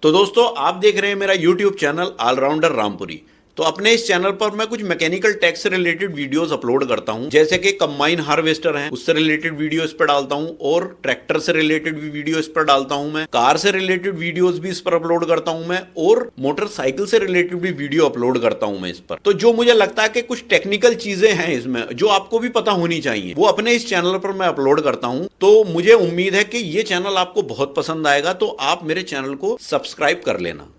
तो दोस्तों आप देख रहे हैं मेरा YouTube चैनल ऑलराउंडर रामपुरी। तो अपने इस चैनल पर मैं कुछ मैकेनिकल टेक से रिलेटेड वीडियोस अपलोड करता हूं, जैसे कि कंबाइन हार्वेस्टर है उससे रिलेटेड वीडियो इस पर डालता हूं, और ट्रैक्टर से रिलेटेड भी वीडियो इस पर डालता हूं, मैं कार से रिलेटेड वीडियोस भी इस पर अपलोड करता हूं मैं, और मोटरसाइकिल से रिलेटेड भी वीडियो अपलोड करता हूं मैं इस पर। तो जो मुझे लगता है कि कुछ टेक्निकल चीजें हैं इसमें जो आपको भी पता होनी चाहिए, वो अपने इस चैनल पर मैं अपलोड करता हूं। तो मुझे उम्मीद है कि ये चैनल आपको बहुत पसंद आएगा, तो आप मेरे चैनल को सब्सक्राइब कर लेना।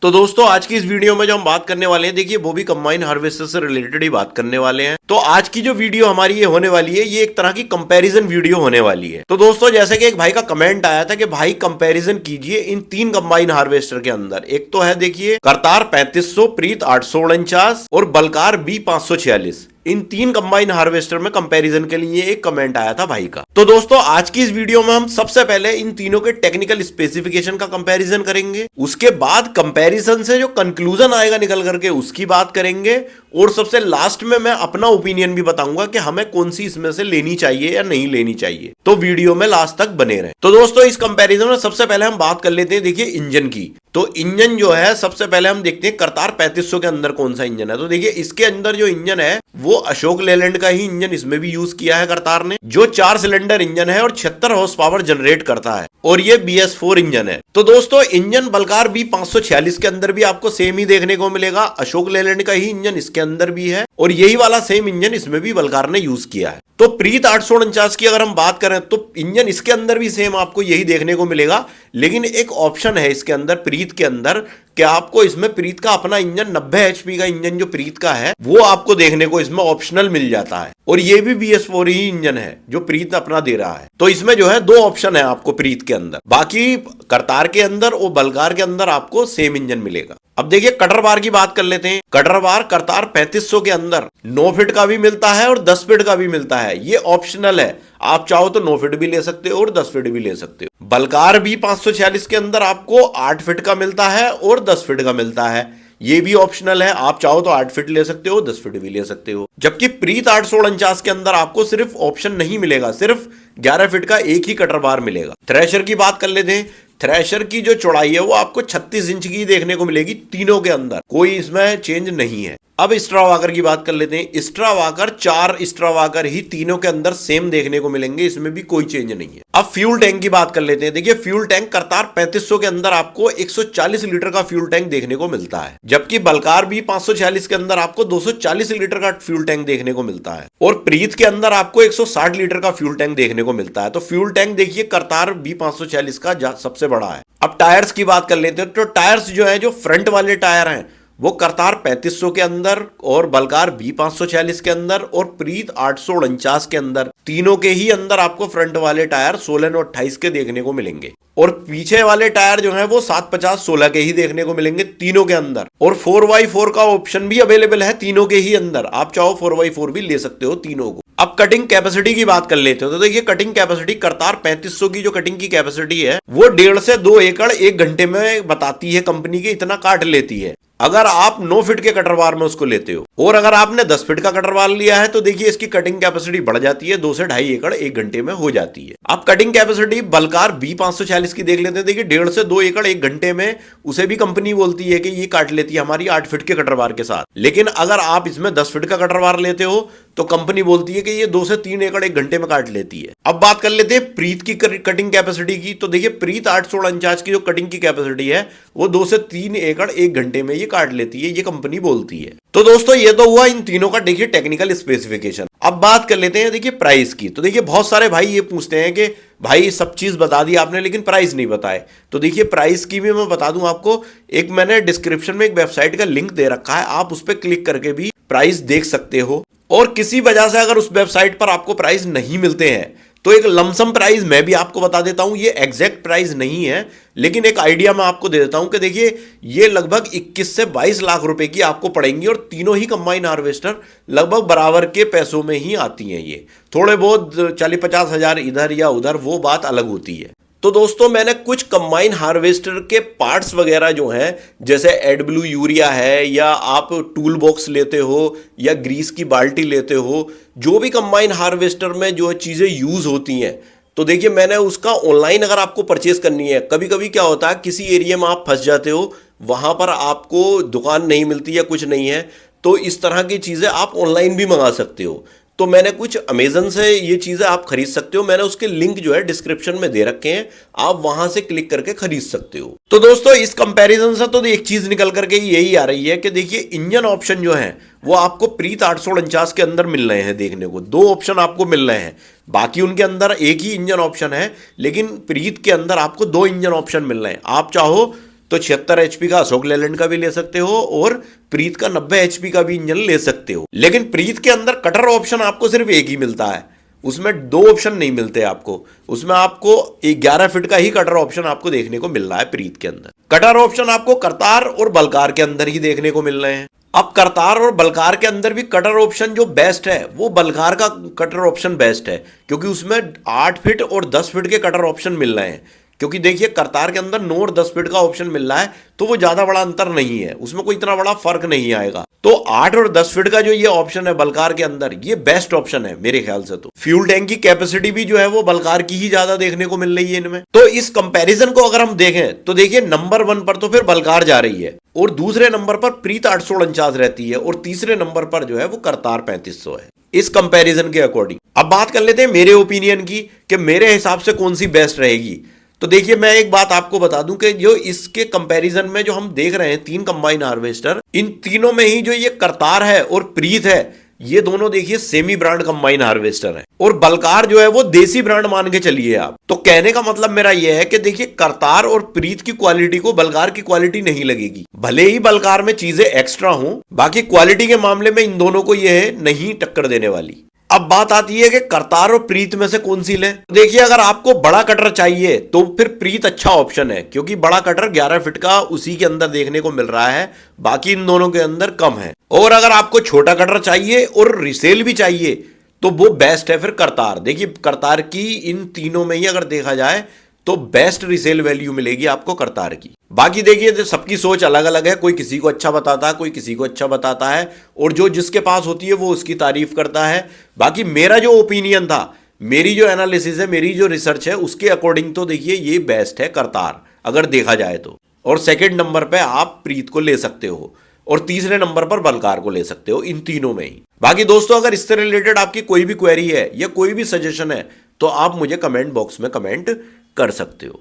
तो दोस्तों आज की इस वीडियो में जो हम बात करने वाले हैं, देखिए वो भी कंबाइन हार्वेस्टर से रिलेटेड ही बात करने वाले हैं। तो आज की जो वीडियो हमारी ये होने वाली है, ये एक तरह की कंपैरिजन वीडियो होने वाली है। तो दोस्तों जैसे कि एक भाई का कमेंट आया था कि भाई कंपैरिजन कीजिए इन तीन कंबाइन हार्वेस्टर के अंदर। एक तो है देखिए करतार 3500, प्रीत 849 और बलकार B 546। इन तीन कंबाइन हार्वेस्टर में कंपैरिजन के लिए एक कमेंट आया था भाई का। तो दोस्तों आज की इस वीडियो में हम सबसे पहले इन तीनों के टेक्निकल स्पेसिफिकेशन का कंपैरिजन करेंगे, उसके बाद कंपैरिजन से जो कंक्लूजन आएगा निकल करके उसकी बात करेंगे, और सबसे लास्ट में मैं अपना ओपिनियन भी बताऊंगा कि हमें कौन सी इसमें से लेनी चाहिए या नहीं लेनी चाहिए। तो वीडियो में लास्ट तक बने रहें। तो दोस्तों इस कंपैरिजन में सबसे पहले हम बात कर लेते हैं देखिए इंजन की। तो इंजन जो है सबसे पहले हम देखते हैं करतार 3500 के अंदर कौन सा इंजन है। तो देखिए इसके अंदर जो इंजन है वो अशोक लेलैंड का ही इंजन इसमें भी यूज किया है करतार ने, जो 4 सिलेंडर इंजन है और 76 हॉर्स पावर जनरेट करता है, और ये BS4 इंजन है। तो दोस्तों इंजन बलकार B 546 के अंदर भी आपको सेम ही देखने को मिलेगा, अशोक लेलैंड का ही इंजन इसके अंदर भी है, और यही वाला सेम इंजन इसमें भी बलकार ने यूज किया है। तो प्रीत 849 की अगर हम बात करें तो इंजन इसके अंदर भी सेम आपको यही देखने को मिलेगा, लेकिन एक ऑप्शन है इसके अंदर प्रीत के अंदर कि आपको इसमें प्रीत का अपना इंजन 90 HP का इंजन जो प्रीत का है वो आपको देखने को इसमें ऑप्शनल मिल जाता है, और ये भी BS4 ही इंजन है जो प्रीत अपना दे रहा है। तो इसमें जो है दो ऑप्शन है आपको प्रीत के अंदर, बाकी करतार के अंदर और बलकार के अंदर आपको सेम इंजन मिलेगा। अब देखिए कटर बार की बात कर लेते हैं। कटर बार करतार 3500 के अंदर 9 फीट का भी मिलता है और 10 फीट का भी मिलता है, ये ऑप्शनल है, आप चाहो तो 9 फीट भी ले सकते हो और 10 फीट भी ले सकते हो। बलकार B 546 के अंदर आपको 8 फीट का मिलता है और 10 फीट का मिलता है, ये भी ऑप्शनल है, आप चाहो तो 8 फीट ले सकते हो, 10 फीट भी ले सकते हो। जबकि प्रीत 849 के अंदर आपको सिर्फ ऑप्शन नहीं मिलेगा, सिर्फ 11 फीट का एक ही कटर बार मिलेगा। थ्रेशर की बात कर लेते हैं। थ्रेशर की जो चौड़ाई है वो आपको 36 इंच की देखने को मिलेगी तीनों के अंदर, कोई इसमें चेंज नहीं है। अब स्ट्रा वाकर की बात कर लेते हैं। स्ट्रा वाकर 4 स्ट्रा वाकर ही तीनों के अंदर सेम देखने को मिलेंगे, इसमें भी कोई चेंज नहीं है। अब फ्यूल टैंक की बात कर लेते हैं। देखिए फ्यूल टैंक करतार 3500 के अंदर आपको 140 लीटर का फ्यूल टैंक देखने को मिलता है, जबकि बलकार B 546 के अंदर आपको 240 लीटर का फ्यूल टैंक देखने को मिलता है, और प्रीत के अंदर आपको 160 लीटर का फ्यूल टैंक देखने को मिलता है। तो फ्यूल टैंक देखिए करतार B 546 का सबसे बड़ा है। अब टायर्स की बात कर लेते हैं। तो टायर्स जो है, जो फ्रंट वाले टायर हैं वो करतार 3500 के अंदर और बलकार B 546 के अंदर और प्रीत 849 के अंदर, तीनों के ही अंदर आपको फ्रंट वाले टायर 16 और 28 के देखने को मिलेंगे, और पीछे वाले टायर जो हैं वो 750 16 के ही देखने को मिलेंगे तीनों के अंदर, और 4x4 का ऑप्शन भी अवेलेबल है तीनों के ही अंदर, आप चाहो 4x4 भी ले सकते हो तीनों को। अब कटिंग कैपेसिटी की बात कर लेते हो। तो देखिए कटिंग कैपेसिटी करतार 3500 की जो कटिंग की कैपेसिटी है वो 1.5 से 2 एकड़ 1 घंटे में बताती है कंपनी की, इतना काट लेती है अगर आप 9 फीट के कटर बार में उसको लेते हो, और अगर आपने 10 फीट का कटर बार लिया है तो देखिए इसकी कटिंग कैपेसिटी बढ़ जाती है, 2 से 2.5 एकड़ 1 घंटे में हो जाती है। अब कटिंग कैपेसिटी बलकार B 546 की देख लेते हैं। देखिए 1.5 से 2 एकड़ 1 घंटे में उसे भी कंपनी बोलती है कि ये काट लेती है हमारी 8 फीट के कटर बार के साथ, लेकिन अगर आप इसमें 10 फीट का कटर बार लेते हो तो कंपनी बोलती है कि ये 2 से 3 एकड़ 1 घंटे में काट लेती है। अब बात कर लेते हैं प्रीत की कटिंग कैपेसिटी की। तो देखिए प्रीत 849 की जो कटिंग की कैपेसिटी है वो 2 से 3 एकड़ 1 घंटे में ये काट लेती है, ये कंपनी बोलती है। तो दोस्तों ये तो हुआ इन तीनों का देखिए टेक्निकल स्पेसिफिकेशन। अब बात कर लेते हैं देखिए प्राइस की। तो देखिए बहुत सारे भाई ये पूछते हैं कि भाई सब चीज बता दी आपने लेकिन प्राइस नहीं बताए। तो देखिए प्राइस की भी मैं बता दूं आपको, एक मैंने डिस्क्रिप्शन में एक वेबसाइट का लिंक दे रखा है, आप उस पर क्लिक करके भी प्राइस देख सकते हो, और किसी वजह से अगर उस वेबसाइट पर आपको प्राइस नहीं मिलते हैं तो एक लमसम प्राइस मैं भी आपको बता देता हूं, ये एग्जैक्ट प्राइस नहीं है लेकिन एक आइडिया मैं आपको दे देता हूं कि देखिए ये लगभग 21 से 22 लाख रुपए की आपको पड़ेंगी, और तीनों ही कंबाइन हार्वेस्टर लगभग बराबर के पैसों में ही आती हैं। ये थोड़े बहुत 40-50 हजार इधर या उधर वो बात अलग होती है। तो दोस्तों मैंने कुछ कंबाइन हार्वेस्टर के पार्ट्स वगैरह जो हैं, जैसे एडब्ल्यू यूरिया है, या आप टूल बॉक्स लेते हो, या ग्रीस की बाल्टी लेते हो, जो भी कंबाइन हार्वेस्टर में जो चीज़ें यूज़ होती हैं, तो देखिए मैंने उसका ऑनलाइन अगर आपको परचेस करनी है, कभी कभी क्या होता है किसी एरिया में आप फंस जाते हो, वहां पर आपको दुकान नहीं मिलती या कुछ नहीं है, तो इस तरह की चीज़ें आप ऑनलाइन भी मंगा सकते हो। तो मैंने कुछ अमेजन से ये चीज़ें आप खरीद सकते हो, मैंने उसके लिंक जो है डिस्क्रिप्शन में दे रखे हैं, आप वहां से क्लिक करके खरीद सकते हो। तो दोस्तों इस कंपैरिजन से तो एक चीज़ निकल करके यही आ रही है कि देखिए इंजन ऑप्शन जो है वो आपको प्रीत 849 के अंदर मिल रहे हैं, देखने को 2 ऑप्शन आपको मिल रहे हैं। बाकी उनके अंदर एक ही इंजन ऑप्शन है, लेकिन प्रीत के अंदर आपको 2 इंजन ऑप्शन मिल रहे हैं। आप चाहो तो 76 HP का अशोक लेलैंड का भी ले सकते हो, और प्रीत का 90 HP का भी इंजन ले सकते हो। लेकिन प्रीत के अंदर कटर ऑप्शन आपको सिर्फ एक ही मिलता है, उसमें 2 ऑप्शन नहीं मिलते आपको। उसमें आपको 11 फीट का ही कटर ऑप्शन आपको देखने को मिल रहा है प्रीत के अंदर। कटर ऑप्शन आपको करतार और बलकार के अंदर ही देखने को मिल रहे हैं। अब करतार और बलकार के अंदर भी कटर ऑप्शन जो बेस्ट है वो बलकार का कटर ऑप्शन बेस्ट है, क्योंकि उसमें 8 फीट और 10 फीट के कटर ऑप्शन मिल रहे हैं। क्योंकि देखिए करतार के अंदर 9 और 10 फीट का ऑप्शन मिल रहा है, तो वो ज्यादा बड़ा अंतर नहीं है, उसमें कोई इतना बड़ा फर्क नहीं आएगा। तो 8 और 10 फीट का जो ये ऑप्शन है बलकार के अंदर, ये बेस्ट ऑप्शन है मेरे ख्याल से। तो फ्यूल टैंक की कैपेसिटी भी जो है वो बलकार की ही ज्यादा देखने को मिल रही है इनमें। तो इस कंपैरिजन को अगर हम देखें तो देखिए नंबर 1 पर तो फिर बलकार जा रही है, और दूसरे नंबर पर प्रीत 849 रहती है, और तीसरे नंबर पर जो है वो करतार 3500 है इस कंपैरिजन के अकॉर्डिंग। अब बात कर लेते हैं मेरे ओपिनियन की कि मेरे हिसाब से कौन सी बेस्ट रहेगी। तो देखिए मैं एक बात आपको बता दूं कि जो इसके कंपैरिजन में जो हम देख रहे हैं 3 कंबाइन हार्वेस्टर, इन तीनों में ही जो ये करतार है और प्रीत है, ये दोनों देखिए सेमी ब्रांड कंबाइन हार्वेस्टर है, और बलकार जो है वो देसी ब्रांड मान के चलिए आप। तो कहने का मतलब मेरा यह है कि देखिए करतार और प्रीत की क्वालिटी को बलकार की क्वालिटी नहीं लगेगी, भले ही बलकार में चीजें एक्स्ट्रा हों, बाकी क्वालिटी के मामले में इन दोनों को यह नहीं टक्कर देने वाली। अब बात आती है कि करतार और प्रीत में से कौन सी लें। देखिए अगर आपको बड़ा कटर चाहिए तो फिर प्रीत अच्छा ऑप्शन है, क्योंकि बड़ा कटर 11 फीट का उसी के अंदर देखने को मिल रहा है, बाकी इन दोनों के अंदर कम है। और अगर आपको छोटा कटर चाहिए और रिसेल भी चाहिए तो वो बेस्ट है फिर करतार। देखिए करतार की इन तीनों में ही अगर देखा जाए तो बेस्ट रिसेल वैल्यू मिलेगी आपको करतार की। बाकी देखिए सबकी सोच अलग अलग है, कोई किसी को अच्छा बताता है, कोई किसी को अच्छा बताता है, और जो जिसके पास होती है वो उसकी तारीफ करता है। बाकी मेरा जो ओपिनियन था, मेरी जो एनालिसिस है, मेरी जो रिसर्च है, उसके अकॉर्डिंग तो देखिए ये बेस्ट है करतार अगर देखा जाए तो। और सेकेंड नंबर पे आप प्रीत को ले सकते हो, और तीसरे नंबर पर बलकार को ले सकते हो, इन तीनों में ही। बाकी दोस्तों अगर इससे रिलेटेड आपकी कोई भी क्वेरी है या कोई भी सजेशन है तो आप मुझे कमेंट बॉक्स में कमेंट कर सकते हो।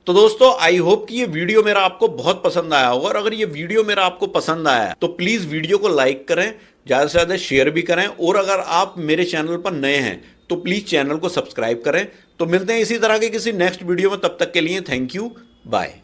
तो दोस्तों आई होप कि ये वीडियो मेरा आपको बहुत पसंद आया होगा, और अगर ये वीडियो मेरा आपको पसंद आया तो प्लीज वीडियो को लाइक करें, ज्यादा से ज्यादा शेयर भी करें, और अगर आप मेरे चैनल पर नए हैं तो प्लीज चैनल को सब्सक्राइब करें। तो मिलते हैं इसी तरह के किसी नेक्स्ट वीडियो में, तब तक के लिए थैंक यू, बाय।